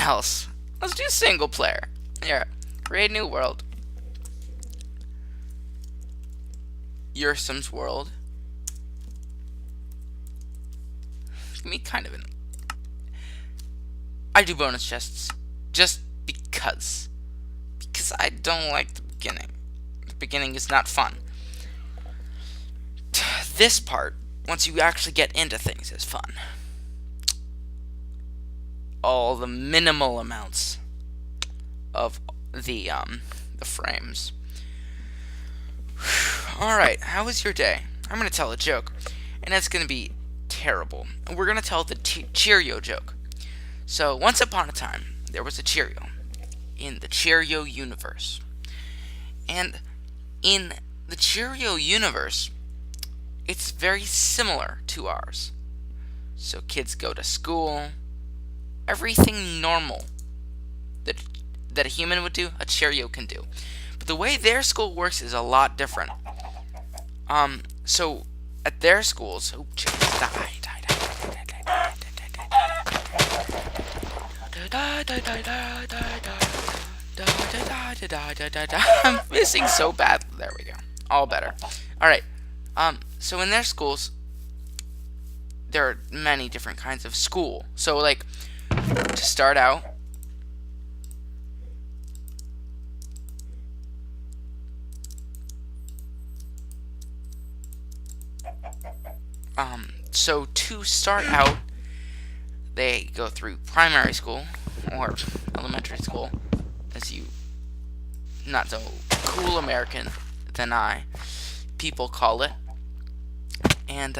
else. Let's do single player. Here, create new world. Your Sims world. Give me kind of an... I do bonus chests just because. Because I don't like the beginning. The beginning is not fun. This part, once you actually get into things, is fun. All the minimal amounts of the frames. Alright, how was your day? I'm going to tell a joke, and it's going to be terrible. We're going to tell the Cheerio joke. So, once upon a time, there was a Cheerio in the Cheerio universe. And in the Cheerio universe, it's very similar to ours. So kids go to school, everything normal that a human would do, a Cheerio can do. But the way their school works is a lot different. So at their schools, I'm missing so bad. There we go. All better. Alright. So in their schools, there are many different kinds of school. So, like, to start out, they go through primary school, or elementary school, as you not so cool American than I people call it. And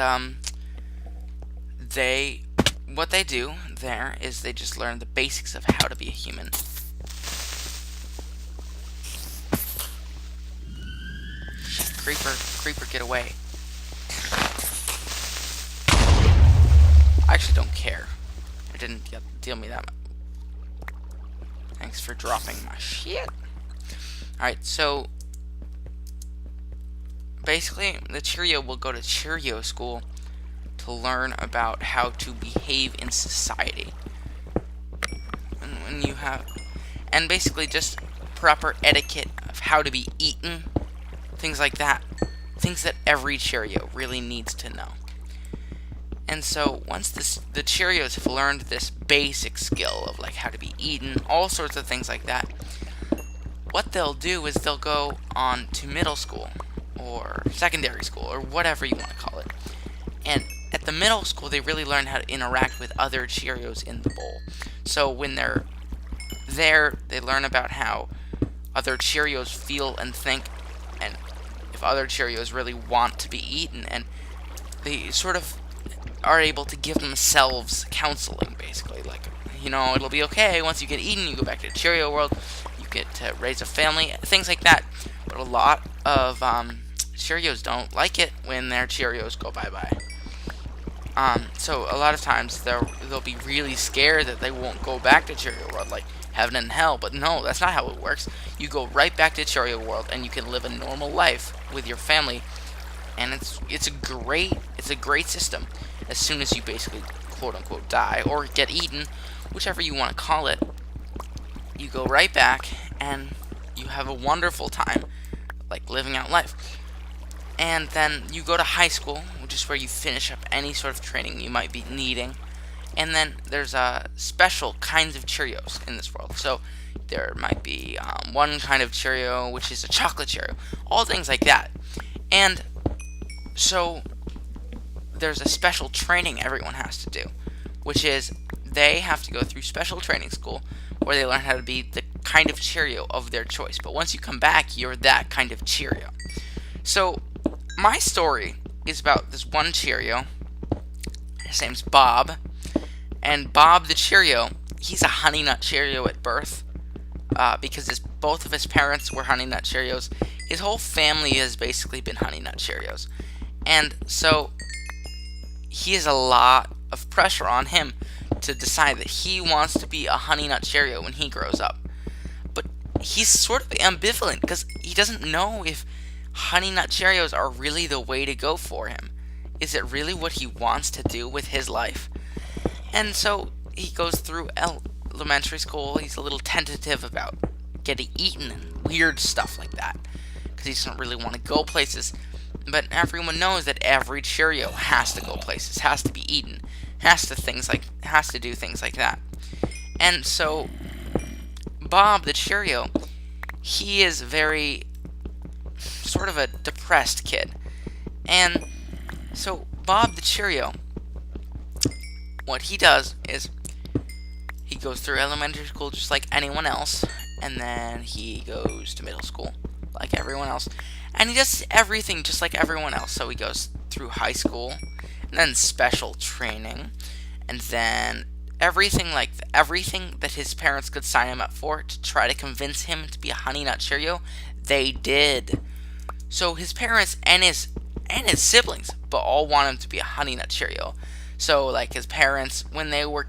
what they do there is they just learn the basics of how to be a human. Creeper, get away. I actually don't care. It didn't deal me that much. Thanks for dropping my shit. Alright, so basically the Cheerio will go to Cheerio school to learn about how to behave in society. And basically just proper etiquette of how to be eaten, things like that. Things that every Cheerio really needs to know. And so once the Cheerios have learned this basic skill of like how to be eaten, all sorts of things like that, what they'll do is they'll go on to middle school or secondary school or whatever you want to call it. And at the middle school, they really learn how to interact with other Cheerios in the bowl. So when they're there, they learn about how other Cheerios feel and think, and if other Cheerios really want to be eaten, and they sort of are able to give themselves counseling, basically. Like, you know, it'll be okay once you get eaten, you go back to the Cheerio world, you get to raise a family, things like that. But a lot of Cheerios don't like it when their Cheerios go bye-bye. So a lot of times they'll be really scared that they won't go back to Cheerio world, like heaven and hell. But no, that's not how it works. You go right back to Cheerio world, and you can live a normal life with your family, and it's a great system. As soon as you basically quote unquote die or get eaten, whichever you want to call it, you go right back and you have a wonderful time, like living out life. And then you go to high school, which is where you finish up any sort of training you might be needing. And then there's special kinds of Cheerios in this world. So there might be one kind of Cheerio, which is a chocolate Cheerio. All things like that. And so there's a special training everyone has to do, which is they have to go through special training school where they learn how to be the kind of Cheerio of their choice. But once you come back, you're that kind of Cheerio. So my story is about this one Cheerio. His name's Bob. And Bob the Cheerio, he's a Honey Nut Cheerio at birth. Because both of his parents were Honey Nut Cheerios. His whole family has basically been Honey Nut Cheerios. And so he has a lot of pressure on him to decide that he wants to be a Honey Nut Cheerio when he grows up. But he's sort of ambivalent because he doesn't know if Honey Nut Cheerios are really the way to go for him. Is it really what he wants to do with his life? And so he goes through elementary school, he's a little tentative about getting eaten and weird stuff like that, because he doesn't really want to go places. But everyone knows that every Cheerio has to go places, has to be eaten, has to do things like that. And so Bob the Cheerio, he is very sort of a depressed kid. And so Bob the Cheerio, what he does is he goes through elementary school just like anyone else, and then he goes to middle school like everyone else, and he does everything just like everyone else. So he goes through high school, and then special training, and then everything that his parents could sign him up for to try to convince him to be a Honey Nut Cheerio, they did. So his parents and his siblings but all want him to be a Honey Nut Cheerio. So like his parents, when they were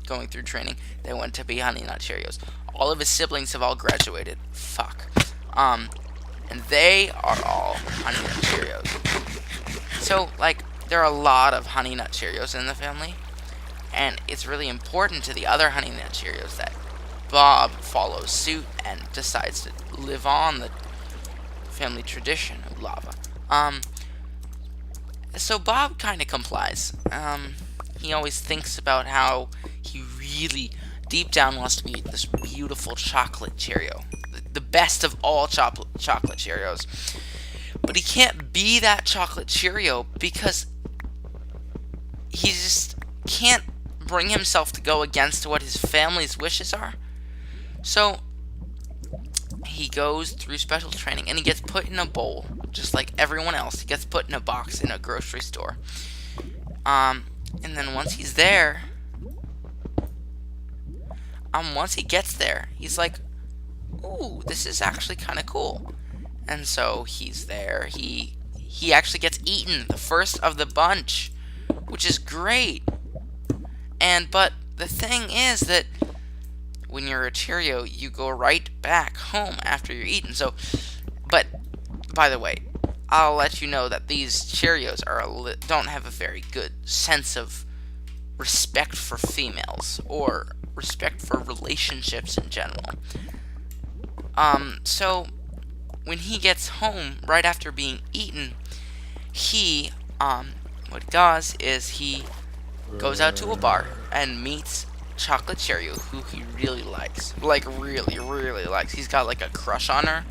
going through training, they went to be Honey Nut Cheerios. All of his siblings have all graduated. Fuck. And they are all Honey Nut Cheerios. So like there are a lot of Honey Nut Cheerios in the family, and it's really important to the other Honey Nut Cheerios that Bob follows suit and decides to live on the family tradition of lava. So Bob kind of complies. He always thinks about how he really, deep down, wants to be this beautiful chocolate Cheerio. The best of all chocolate Cheerios. But he can't be that chocolate Cheerio because he just can't bring himself to go against what his family's wishes are. So he goes through special training and he gets put in a bowl, just like everyone else. He gets put in a box in a grocery store. And then once he's there, once he gets there, he's like, ooh, this is actually kind of cool. And so he's there. He actually gets eaten, the first of the bunch, which is great. But the thing is that when you're a Cheerio, you go right back home after you're eaten. So, but by the way, I'll let you know that these Cheerios don't have a very good sense of respect for females or respect for relationships in general. So when he gets home right after being eaten, he what he does is he goes out to a bar and meets Chocolate Cheerio, who he really likes. Like, really, really likes. He's got, like, a crush on her.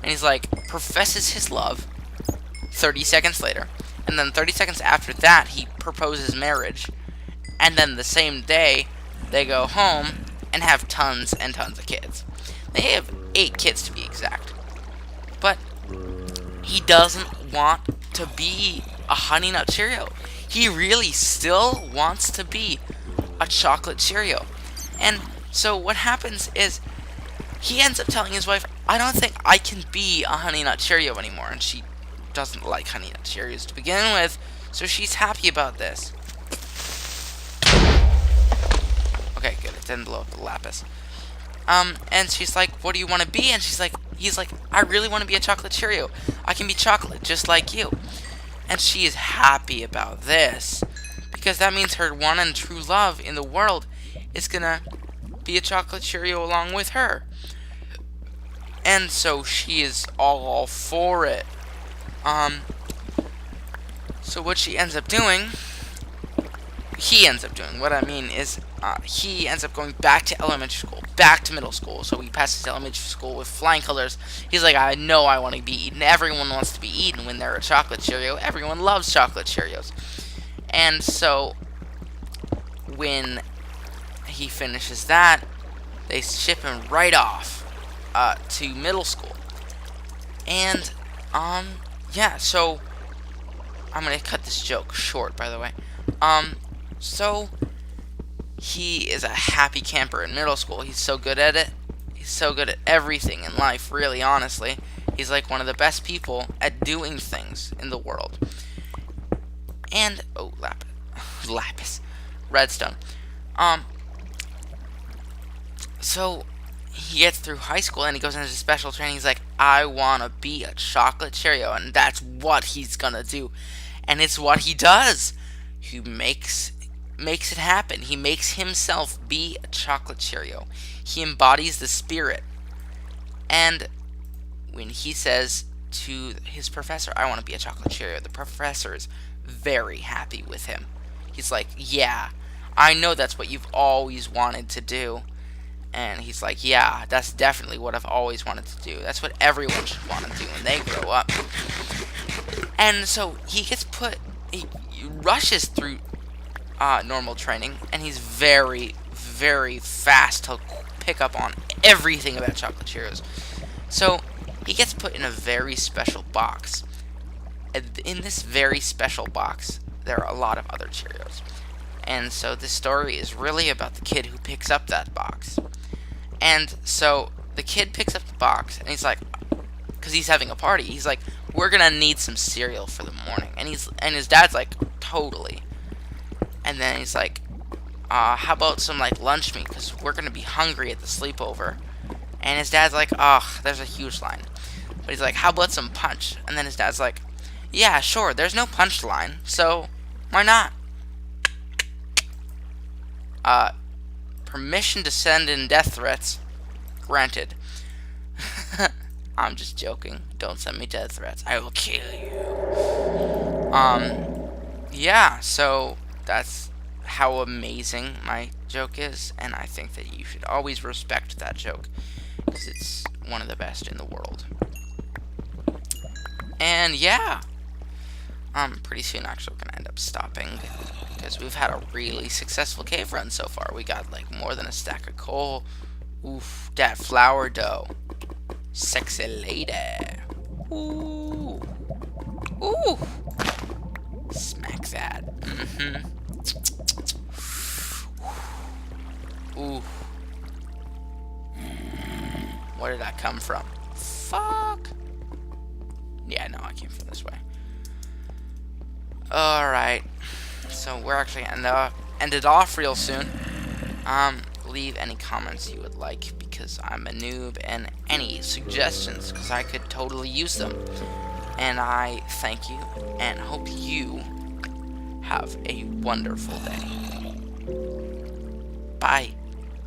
And he's, like, professes his love 30 seconds later. And then 30 seconds after that, he proposes marriage. And then the same day, they go home and have tons and tons of kids. They have 8 kids, to be exact. But he doesn't want to be a Honey Nut Cheerio. He really still wants to be a chocolate Cheerio. And so what happens is he ends up telling his wife, I don't think I can be a Honey Nut Cheerio anymore. And she doesn't like Honey Nut Cheerios to begin with, so she's happy about this. Okay, good. It didn't blow up the lapis. And she's like, what do you want to be? And he's like, I really want to be a chocolate Cheerio. I can be chocolate just like you. And she is happy about this, because that means her one and true love in the world is gonna be a chocolate Cheerio along with her. And so she is all for it. So what he ends up doing, what I mean is, he ends up going back to elementary school, back to middle school. So he passes elementary school with flying colors. He's like, I know I want to be eaten. Everyone wants to be eaten when they're a chocolate Cheerio. Everyone loves chocolate Cheerios. And so when he finishes that, they ship him right off to middle school. And yeah, so I'm gonna cut this joke short, by the way. So he is a happy camper in middle school. He's so good at it. He's so good at everything in life, really, honestly. He's like one of the best people at doing things in the world. And lapis, redstone. So he gets through high school and he goes into special training. He's like, I want to be a chocolate Cheerio, and that's what he's gonna do. And it's what he does. He makes makes it happen. He makes himself be a chocolate Cheerio. He embodies the spirit. And when he says to his professor, I want to be a chocolate Cheerio, the professor is very happy with him. He's like, yeah, I know that's what you've always wanted to do. And he's like, yeah, that's definitely what I've always wanted to do. That's what everyone should want to do when they grow up. And so he rushes through normal training, and he's very, very fast to pick up on everything about chocolate Cheerios. So he gets put in a very special box. And in this very special box, there are a lot of other Cheerios. And so this story is really about the kid who picks up that box. And so the kid picks up the box, and he's like, because he's having a party, he's like, we're gonna need some cereal for the morning. And his dad's like, totally. And then he's like, how about some like lunch meat, because we're gonna be hungry at the sleepover. And his dad's like, oh, there's a huge line. But he's like, how about some punch? And then his dad's like, yeah, sure, there's no punch line, so why not? Permission to send in death threats granted. I'm just joking. Don't send me death threats. I will kill you. Yeah, so that's how amazing my joke is, and I think that you should always respect that joke, because it's one of the best in the world. And yeah, pretty soon actually we're gonna end up stopping, because we've had a really successful cave run so far. We got like more than a stack of coal. Oof, that flour dough. Sexy lady. Ooh. Ooh. Smack that. Ooh. Where did that come from? Fuck. Yeah, no, I came from this way. Alright. So we're actually end it off real soon. Leave any comments you would like, because I'm a noob, and any suggestions, because I could totally use them. And I thank you, and hope you have a wonderful day. Bye.